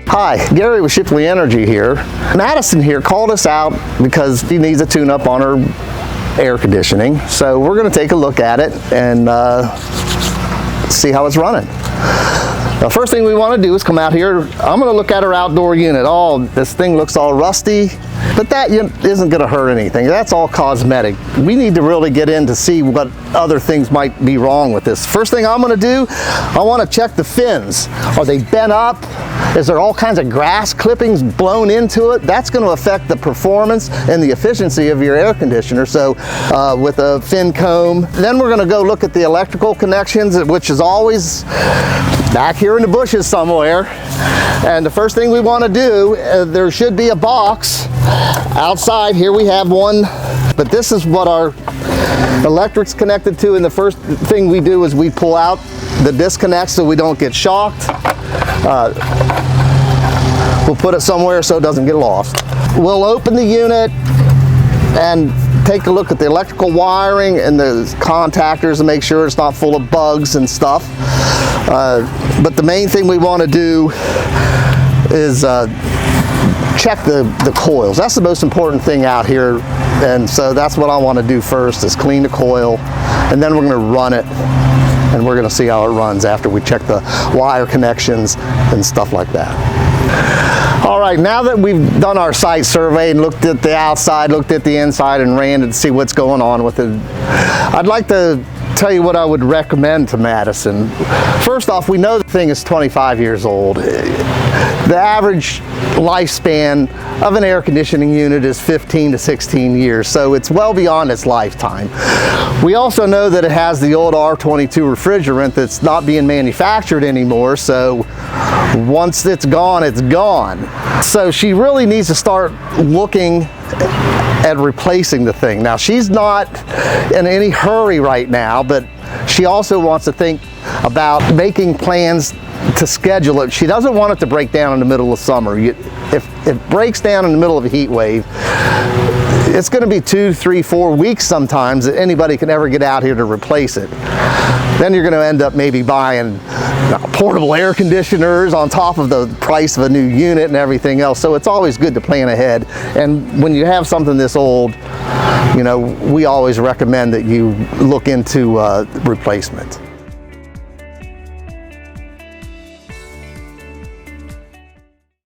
Hi, Gary with Shipley Energy here. Madison here called us out because she needs a tune-up on her air conditioning. So we're going to take a look at it and see how it's running. The first thing we want to do is come out here. I'm going to look at her outdoor unit. Oh, this thing looks all rusty, but that isn't going to hurt anything. That's all cosmetic. We need to really get in to see what other things might be wrong with this. First thing I'm going to do, I want to check the fins. Are they bent up? Is there all kinds of grass clippings blown into it? That's going to affect the performance and the efficiency of your air conditioner. So with a fin comb. Then we're going to go look at the electrical connections, which is always back here in the bushes somewhere. And the first thing we want to do, there should be a box outside. Here we have one, but this is what our electric's connected to, and the first thing we do is we pull out the disconnect so we don't get shocked. We'll put it somewhere so it doesn't get lost. We'll open the unit and take a look at the electrical wiring and the contactors and make sure it's not full of bugs and stuff. But the main thing we want to do is check the coils. That's the most important thing out here, and so that's what I want to do first, is clean the coil, and then we're going to run it, and we're going to see how it runs after we check the wire connections and stuff like that. All right, now that we've done our site survey and looked at the outside, looked at the inside, and ran to see what's going on with it, I'd like to tell you what I would recommend to Madison. First off, we know the thing is 25 years old. The average lifespan of an air conditioning unit is 15 to 16 years, so it's well beyond its lifetime. We also know that it has the old R22 refrigerant that's not being manufactured anymore, so once it's gone, it's gone. So she really needs to start looking at replacing the thing. Now, she's not in any hurry right now, but she also wants to think about making plans to schedule it. She doesn't want it to break down in the middle of summer. If it breaks down in the middle of a heat wave, it's going to be 2, 3, 4 weeks sometimes that anybody can ever get out here to replace it. Then you're going to end up maybe buying portable air conditioners on top of the price of a new unit and everything else. So it's always good to plan ahead. And when you have something this old, you know, we always recommend that you look into replacement.